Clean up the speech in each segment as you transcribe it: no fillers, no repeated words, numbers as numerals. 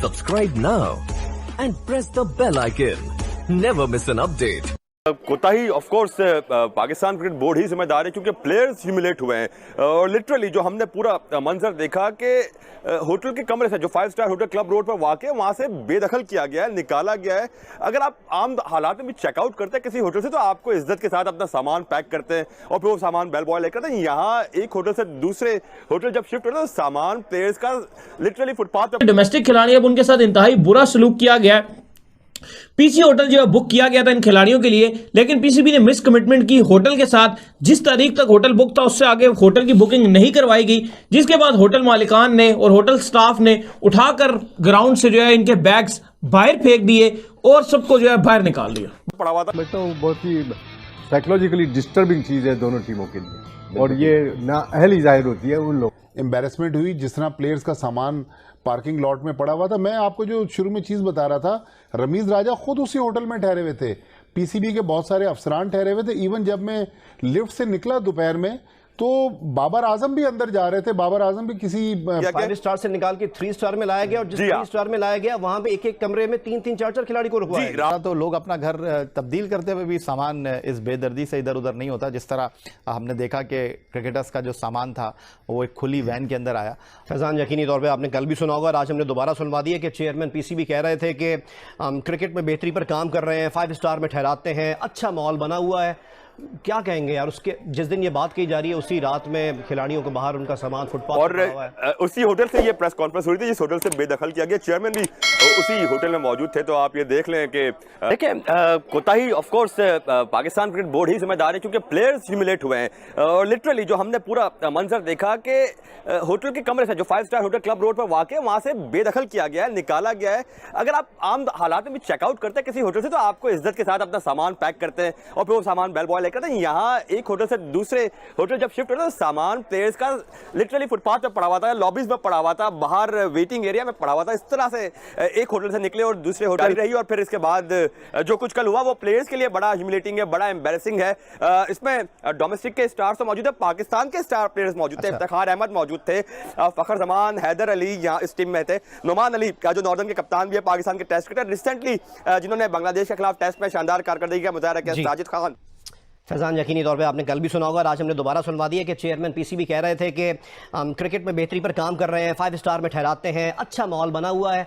Subscribe now and press the bell icon. Never miss an update. कोताही of course Pakistan cricket board ही जिम्मेदार है क्योंकि प्लेयर्स ह्यूमिलेट हुए हैं और लिटरली जो हमने पूरा मंजर देखा कि होटल के कमरे से जो 5 स्टार होटल क्लब रोड पर वाक़ है वहां से बेदखल किया गया है, निकाला गया है। अगर आप आम हालात में भी चेकआउट करते हैं किसी होटल से तो आपको इज्जत के साथ अपना सामान पैक करते हैं और फिर वो सामान बेल बॉय लेकर आते हैं। यहाँ एक होटल से दूसरे होटल जब शिफ्ट होता है तो सामान प्लेयर्स का लिटरली फुटपाथ पर। डोमेस्टिक खिलाड़ी अब उनके साथ इंतहाई बुरा सलूक किया गया है। पीसी होटल जो है बुक किया गया था इन खिलाड़ियों के लिए, लेकिन पीसीबी ने मिस कमिटमेंट की होटल के साथ। जिस तारीख तक होटल बुक था उससे आगे होटल की बुकिंग नहीं करवाई गई, जिसके बाद होटल मालिकान ने और होटल स्टाफ ने उठाकर ग्राउंड से जो है इनके बैग्स बाहर फेंक दिए और सबको जो है बाहर निकाल दिया। पड़ा हुआ था तो बहुत ही साइकोलॉजिकली डिस्टर्बिंग चीज़ है दोनों टीमों के लिए और ये नाअहली जाहिर होती है उन लोग। एम्बेरसमेंट हुई जिस तरह प्लेयर्स का सामान पार्किंग लॉट में पड़ा हुआ था। मैं आपको जो शुरू में चीज़ बता रहा था, रमीज राजा खुद उसी होटल में ठहरे हुए थे, पीसीबी के बहुत सारे अफसरान ठहरे हुए थे। इवन जब मैं लिफ्ट से निकला दोपहर में तो बाबर आजम भी अंदर जा रहे थे। बाबर आजम भी किसी 5 स्टार से निकाल के 3 स्टार में लाया गया और जिस 3 स्टार में लाया गया वहां पे एक एक कमरे में 3-3 4-4 खिलाड़ी को रुकवाया गया। तो लोग अपना घर तब्दील करते हुए भी सामान इस बेदर्दी से इधर उधर नहीं होता। जिस तरह हमने देखा कि क्रिकेटर्स का जो सामान था वो एक खुली वैन के अंदर आया। फैजान, यकीनी तौर पे आपने कल भी सुना होगा और आज हमने दोबारा सुनवा दिया कि चेयरमैन पीसीबी कह रहे थे कि क्रिकेट में बेहतरी पर काम कर रहे हैं, 5 स्टार में ठहराते हैं, अच्छा माहौल बना हुआ है। क्या कहेंगे यार, उसके जिस दिन ये बात की जा रही है उसी रात में खिलाड़ियों को बाहर उनका सामान फुटपाथ और उसी होटल से ये प्रेस कॉन्फ्रेंस हुई थी जिस होटल से बेदखल किया गया। चेयरमैन भी उसी होटल में मौजूद थे। तो आप ये देख लें कि देखिए कोताही of course Pakistan cricket board ही जिम्मेदार है क्योंकि प्लेयर्स ह्यूमिलेट हुए हैं और लिटरली जो हमने पूरा मंजर देखा कि होटल के कमरे से जो 5 स्टार होटल क्लब रोड पर वाक़ है वहां से बेदखल किया गया है, निकाला गया है। अगर आप आम हालात में भी चेकआउट करते हैं किसी होटल से तो आपको इज्जत के साथ अपना सामान पैक करते हैं और फिर वो सामान बेल बॉय लेकर आते हैं। यहाँ एक होटल से दूसरे होटल जब शिफ्ट होता है तो सामान प्लेयर्स का लिटरली फुटपाथ पर पड़ा हुआ था, लॉबीज में पड़ा हुआ था, बाहर वेटिंग एरिया में पड़ा हुआ था। इस तरह से एक होटल से निकले और दूसरे होटल रही और फिर इसके बाद जो कुछ कल हुआ वो प्लेयर्स के लिए बड़ा ह्यूमिलेटिंग है, बड़ा एम्बैरेसिंग है। इसमें डोमेस्टिक के स्टार्स तो मौजूद है, पाकिस्तान के स्टार प्लेयर्स मौजूद थे। इफ्तिखार अहमद मौजूद थे, फखर जमान, हैदर अली यहाँ इस टीम में थे, नुमान अली का जो नॉर्दर्न के कप्तान भी है, पाकिस्तान के टेस्ट क्रिकेटर रिसेंटली जिन्होंने बांग्लादेश के खिलाफ टेस्ट में शानदार कारकर्दगी का मुजाहरा किया, साजिद खान। फैजान, यकीनी तौर पे आपने कल भी सुना होगा और आज हमने दोबारा सुनवा दिया कि चेयरमैन पीसीबी कह रहे थे कि क्रिकेट में बेहतरी पर काम कर रहे हैं, 5 स्टार में ठहराते हैं, अच्छा माहौल बना हुआ है।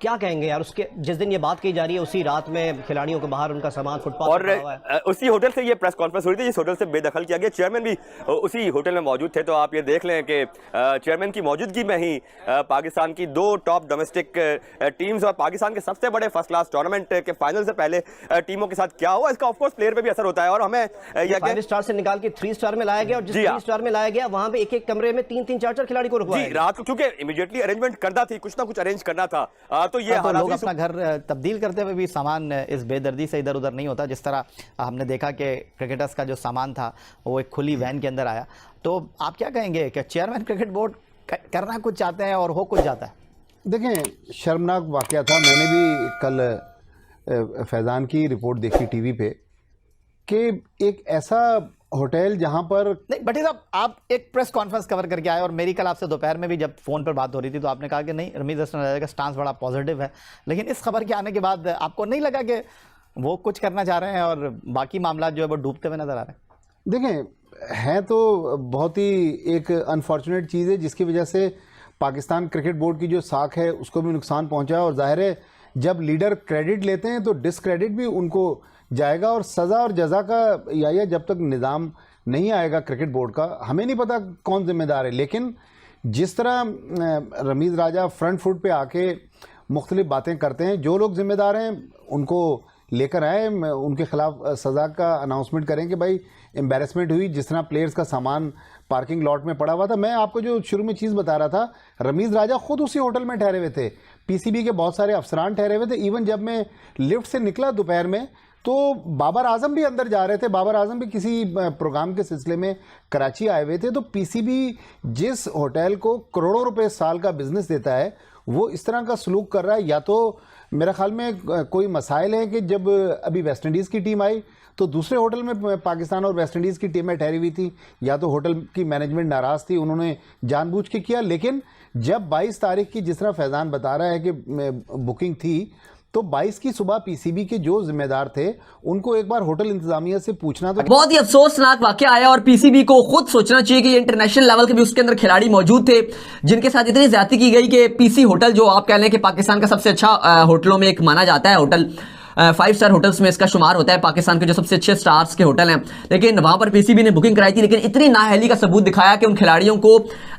क्या कहेंगे यार, उसके जिस दिन ये बात की जा रही है उसी रात में खिलाड़ियों को बाहर उनका सामान फुटपाथ और उसी होटल से ये प्रेस कॉन्फ्रेंस हुई थी जिस होटल से बेदखल किया गया। चेयरमैन भी उसी होटल में मौजूद थे। तो आप ये देख लें कि चेयरमैन की मौजूदगी में ही पाकिस्तान की 2 टॉप डोमेस्टिक टीम्स और पाकिस्तान के सबसे बड़े फर्स्ट क्लास टूर्नामेंट के फाइनल से पहले टीमों के साथ क्या हुआ, इसका ऑफकोर्स प्लेयर पे भी असर होता है। और हमें 5 स्टार से निकाल के 3 स्टार में लाया गया और जिस 3 स्टार में लाया गया वहां पे एक एक कमरे में 3-3 4-4 खिलाड़ी को रुकवाया गया। रात को क्योंकि इमीडिएटली अरेंजमेंट करना थी, कुछ ना कुछ अरेंज करना था। तो ये लोग अपना घर तब्दील करते हुए भी सामान इस बेदर्दी से इधर उधर नहीं होता। जिस तरह हमने देखा कि क्रिकेटर्स का जो सामान था वो एक खुली वैन के अंदर आया। तो आप क्या कहेंगे कि चेयरमैन क्रिकेट बोर्ड करना कुछ चाहते हैं और हो कुछ जाता है? देखें, शर्मनाक वाकया था। मैंने भी कल फैज़ान की रिपोर्ट देखी टीवी पे कि एक ऐसा होटल जहां पर नहीं, बट साहब आप एक प्रेस कॉन्फ्रेंस कवर करके आए और मेरी कल आपसे दोपहर में भी जब फोन पर बात हो रही थी तो आपने कहा कि नहीं, रमीज हसन का स्टांस बड़ा पॉजिटिव है, लेकिन इस खबर के आने के बाद आपको नहीं लगा कि वो कुछ करना चाह रहे हैं और बाकी मामला जो है वो डूबते हुए नजर आ रहे हैं? देखें, है तो बहुत ही एक अनफॉर्चुनेट चीज़ है जिसकी वजह से पाकिस्तान क्रिकेट बोर्ड की जो साख है उसको भी नुकसान पहुंचा। और जाहिर है जब लीडर क्रेडिट लेते हैं तो डिसक्रेडिट भी उनको जाएगा और सज़ा और जज़ा का या जब तक निज़ाम नहीं आएगा क्रिकेट बोर्ड का, हमें नहीं पता कौन जिम्मेदार है। लेकिन जिस तरह रमीज राजा फ्रंट फुट पे आके मुख्तलिफ बातें करते हैं, जो लोग जिम्मेदार हैं उनको लेकर आए, उनके खिलाफ सज़ा का अनाउंसमेंट करें कि भाई एम्बेरसमेंट हुई जिस तरह प्लेयर्स का सामान पार्किंग लॉट में पड़ा हुआ था। मैं आपको जो शुरू में चीज़ बता रहा था, रमीज राजा खुद उसी होटल में ठहरे हुए थे, पीसीबी के बहुत सारे अफसरान ठहरे हुए थे। इवन जब मैं लिफ्ट से निकला दोपहर में तो बाबर आजम भी अंदर जा रहे थे। बाबर आजम भी किसी प्रोग्राम के सिलसिले में कराची आए हुए थे। तो पीसीबी जिस होटल को करोड़ों रुपए साल का बिजनेस देता है वो इस तरह का सलूक कर रहा है। या तो मेरा ख्याल में कोई मसाइल है कि जब अभी वेस्ट इंडीज़ की टीम आई तो दूसरे होटल में पाकिस्तान और वेस्ट इंडीज़ की टीमें ठहरी हुई थी, या तो होटल की मैनेजमेंट नाराज़ थी, उन्होंने जानबूझ के किया। लेकिन जब 22 तारीख की, जिस तरह फैज़ान बता रहा है कि बुकिंग थी, तो 22 की सुबह पीसीबी के जो जिम्मेदार थे उनको एक बार होटल इंतजामिया से पूछना। तो बहुत ही अफसोसनाक वाकया आया और पीसीबी को खुद सोचना चाहिए कि ये इंटरनेशनल लेवल के भी उसके अंदर खिलाड़ी मौजूद थे जिनके साथ इतनी ज्यादती की गई कि पीसी होटल, जो आप कह लें कि पाकिस्तान का सबसे अच्छा होटलों में एक माना जाता है होटल, 5 स्टार होटल्स में इसका शुमार होता है, पाकिस्तान के जो सबसे अच्छे स्टार्स के होटल हैं, लेकिन वहां पर पीसीबी ने बुकिंग कराई थी, लेकिन इतनी नाअहली का सबूत दिखाया कि उन खिलाड़ियों को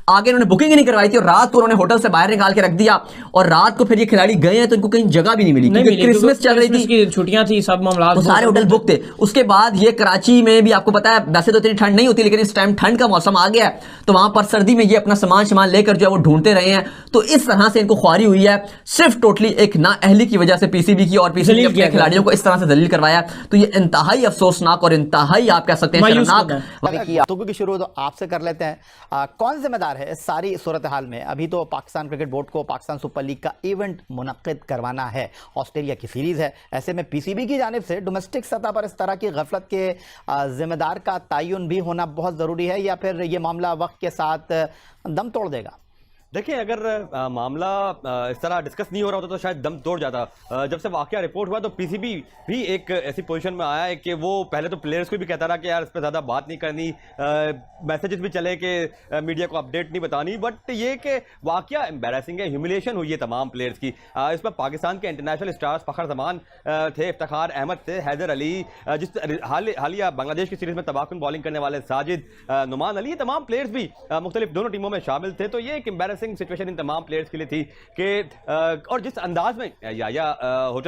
आगे उन्होंने बुकिंग ही नहीं करवाई थी और रात को उन्होंने होटल से बाहर निकाल के रख दिया और रात को फिर ये खिलाड़ी गए हैं तो इनको कहीं जगह भी नहीं मिली क्योंकि क्रिसमस चल रही थी, छुट्टियां थी, सब मामला तो सारे होटल बुक थे। उसके बाद ये कराची में भी आपको पता है वैसे तो इतनी ठंड नहीं होती, लेकिन इस टाइम ठंड का मौसम आ गया है तो वहां पर सर्दी में ये अपना सामान लेकर जो है वो ढूंढते रहे हैं। तो इस तरह से इनको ख्वारी हुई है सिर्फ टोटली एक नाअहली की वजह से पीसीबी की, और पीसीबी ने अपने खिलाड़ियों को इस तरह से दलील करवाया। तो ये इंतहाई अफसोसनाक और इंतहाई आप कह सकते हैं शर्मनाक। तो क्योंकि शुरू तो आपसे कर लेते हैं, कौन जिम्मेदार है इस सारी सूरत हाल में? अभी तो पाकिस्तान क्रिकेट बोर्ड को पाकिस्तान सुपर लीग का इवेंट मुनक्किद करवाना है, ऑस्ट्रेलिया की सीरीज है, ऐसे में पीसीबी की जानिब से डोमेस्टिक सतह पर इस तरह की गफलत के जिम्मेदार का तयन भी होना बहुत ज़रूरी है, या फिर ये मामला वक्त के साथ दम तोड़ देगा? देखिए, अगर मामला इस तरह डिस्कस नहीं हो रहा होता तो शायद दम तोड़ जाता। जब से वाकया रिपोर्ट हुआ तो पीसीबी भी एक ऐसी पोजीशन में आया है कि वो पहले तो प्लेयर्स को भी कहता रहा कि यार इस पर ज़्यादा बात नहीं करनी, मैसेजेस भी चले कि मीडिया को अपडेट नहीं बतानी, बट ये कि वाकया एम्बैरेसिंग है, ह्यूमिलिएशन हुई है तमाम प्लेयर्स की। इसमें पाकिस्तान के इंटरनेशनल स्टार्स फ़खर जमान थे, इफ्तिखार अहमद थे, हैदर अली, जिस हालिया बांग्लादेश की सीरीज़ में तबाहकुन बॉलिंग करने वाले साजिद, नुमान अली, ये तमाम प्लेयर्स भी मुख्तलिफ दोनों टीमों में शामिल थे। तो ये एक एम्बैरेसिंग सिचुएशन इन तमाम प्लेयर्स के लिए थी कि और जिस अंदाज में या होटल